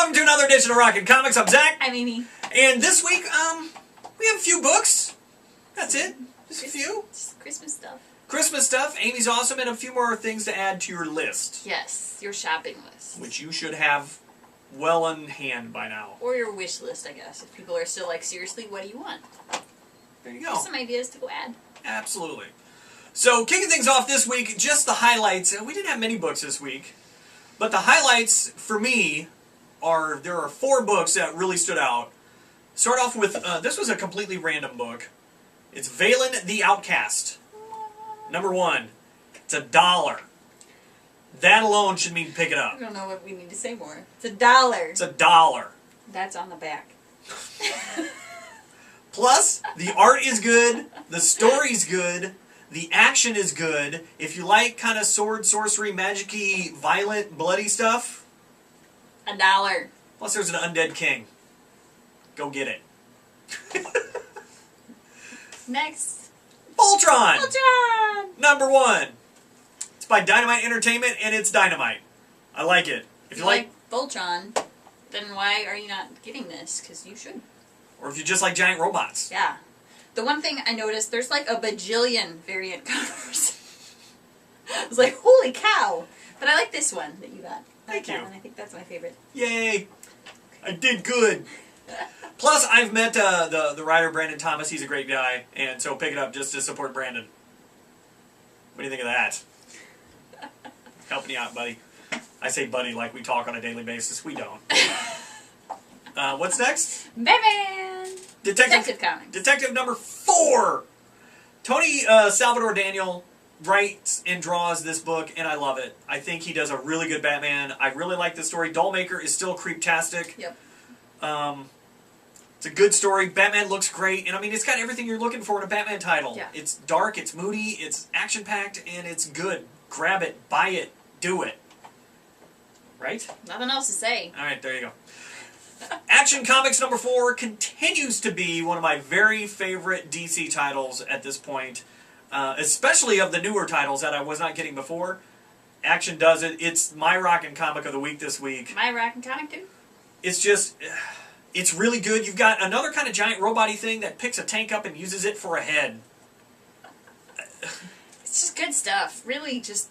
welcome to another edition of Rockin Comics. I'm Zach. I'm Amy. And this week, we have a few books. That's it. Just a few. Just Christmas stuff. Christmas stuff. Amy's awesome, and a few more things to add to your list. Yes, your shopping list. Which you should have well in hand by now. Or your wish list, I guess. If people are still like, seriously, what do you want? There you go. Here's some ideas to go add. Absolutely. So, kicking things off this week, just the highlights. We didn't have many books this week. But the highlights, for me, are, there are 4 books that really stood out. Start off with, this was a completely random book. It's Valen the Outcast. Number 1. It's $1. That alone should mean pick it up. I don't know what we need to say more. It's $1. It's $1. That's on the back. Plus, the art is good, the story's good, the action is good. If you like kind of sword, sorcery, magic-y, violent, bloody stuff, $1. plus there's an undead king. Go get it. Next. Voltron! Voltron! Number 1. It's by Dynamite Entertainment, and it's dynamite. I like it. If you like Voltron, then why are you not getting this? Because you should. Or if you just like giant robots. Yeah. The one thing I noticed, there's like a bajillion variant covers. I was like, holy cow! But I like this one that you got. Thank you. And I think that's my favorite. Yay! I did good. Plus, I've met the writer, Brandon Thomas. He's a great guy. And so pick it up just to support Brandon. What do you think of that? Helping you out, buddy. I say buddy like we talk on a daily basis. We don't. What's next? Batman! Detective Comics. Detective number 4. Tony Salvador Daniel writes and draws this book, and I love it. I think he does a really good Batman. I really like this story. Dollmaker is still creeptastic. Yep. It's a good story. Batman looks great, and I mean, it's got everything you're looking for in a Batman title. Yeah. It's dark, it's moody, it's action-packed, and it's good. Grab it, buy it, do it. Right? Nothing else to say. All right, there you go. Action Comics number 4 continues to be one of my very favorite DC titles at this point, especially of the newer titles that I was not getting before. Action does it. It's my Rockin' Comic of the week this week. My Rockin' Comic too? It's just, it's really good. You've got another kind of giant robot-y thing that picks a tank up and uses it for a head. It's just good stuff. Really just,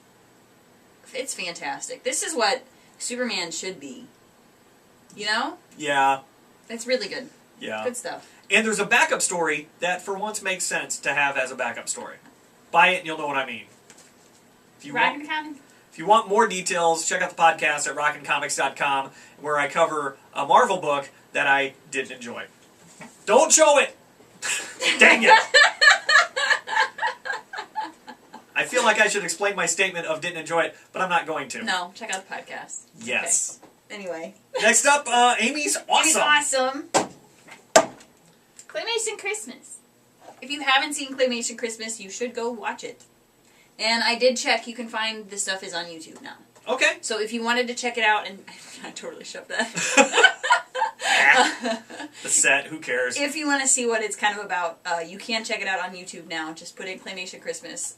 it's fantastic. This is what Superman should be. You know? Yeah. It's really good. Yeah. Good stuff. And there's a backup story that for once makes sense to have as a backup story. Buy it and you'll know what I mean. Rockin' Comic? If you want more details, check out the podcast at rockincomics.com where I cover a Marvel book that I didn't enjoy. Don't show it! Dang it! I feel like I should explain my statement of didn't enjoy it, but I'm not going to. No, check out the podcast. Yes. Okay. Anyway. Next up, Amy's Awesome. Amy's Awesome. Claymation Christmas. If you haven't seen Claymation Christmas, you should go watch it. And I did check, you can find the stuff is on YouTube now. Okay. So if you wanted to check it out, and I totally shoved that. The set, who cares? If you want to see what it's kind of about, you can check it out on YouTube now. Just put in Claymation Christmas.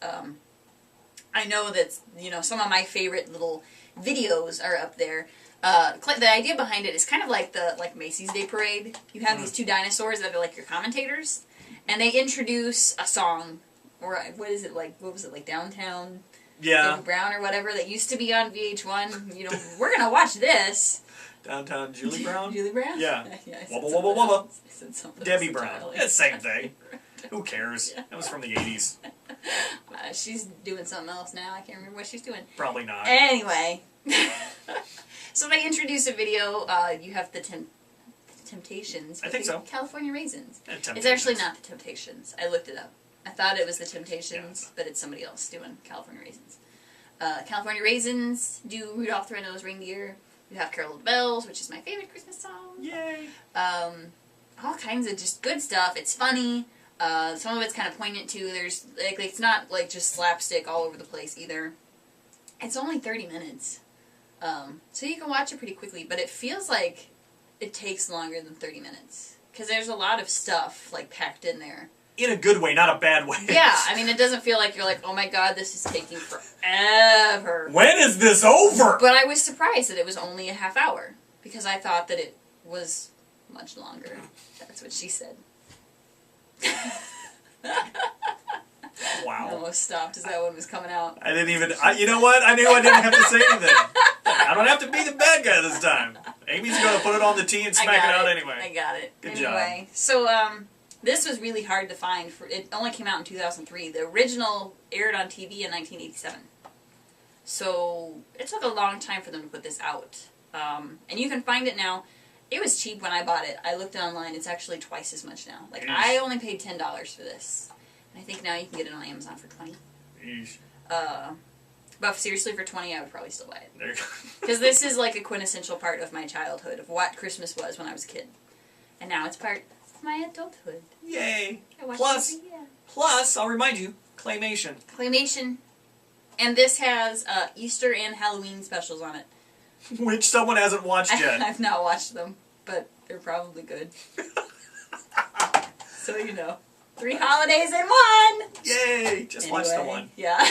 I know that, you know, some of my favorite little videos are up there. The idea behind it is kind of like the Macy's Day Parade. You have these 2 dinosaurs that are like your commentators, and they introduce a song, or what is it like? What was it like? Downtown, David Brown or whatever that used to be on VH1. You know, we're gonna watch this. Downtown Julie Brown. Julie Brown. Yeah. Yeah. Wubba wubba wubba. I said something. Debbie Brown. It's the same thing. Who cares? Yeah. That was from the 80s. She's doing something else now. I can't remember what she's doing. Probably not. Anyway. So they introduce a video. You have the Temptations. I think so. California Raisins. Temptations. It's actually not the Temptations. I looked it up. I thought it was the Temptations, but it's somebody else doing California Raisins. California Raisins do Rudolph the Red-Nosed Reindeer. You have Carol of the Bells, which is my favorite Christmas song. Yay! All kinds of just good stuff. It's funny. Some of it's kind of poignant too. There's like it's not like just slapstick all over the place either. It's only 30 minutes. So you can watch it pretty quickly, but it feels like it takes longer than 30 minutes. Because there's a lot of stuff, like, packed in there. In a good way, not a bad way. Yeah, I mean, it doesn't feel like you're like, oh my god, this is taking forever. When is this over? But I was surprised that it was only a half hour. Because I thought that it was much longer. That's what she said. Wow. I almost stopped as that one was coming out. I didn't even... you know what? I knew I didn't have to say anything. I don't have to be the bad guy this time. Amy's going to put it on the tee and smack it out anyway. I got it. Good anyway, job. So, this was really hard to find. It only came out in 2003. The original aired on TV in 1987. So, it took a long time for them to put this out. And you can find it now. It was cheap when I bought it. I looked online. It's actually twice as much now. Like, I only paid $10 for this. And I think now you can get it on Amazon for $20. Yeesh. But seriously, for $20, I would probably still buy it. There you go. Because this is like a quintessential part of my childhood, of what Christmas was when I was a kid. And now it's part of my adulthood. Yay. I watch Plus, it every year. I'll remind you, Claymation. Claymation. And this has Easter and Halloween specials on it. Which someone hasn't watched yet. I've not watched them, but they're probably good. So you know. 3 holidays in 1! Yay! Just watch the one. Yeah.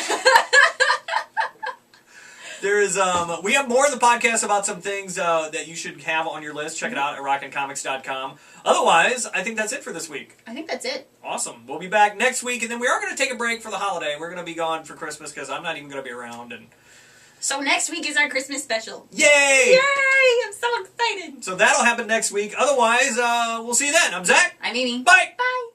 There is, we have more of the podcast about some things that you should have on your list. Check it out at rockincomics.com. Otherwise, I think that's it for this week. I think that's it. Awesome. We'll be back next week, and then we are going to take a break for the holiday. We're going to be gone for Christmas because I'm not even going to be around. And So next week is our Christmas special. Yay! Yay! I'm so excited. So that'll happen next week. Otherwise, we'll see you then. I'm Zach. I'm Amy. Bye! Bye!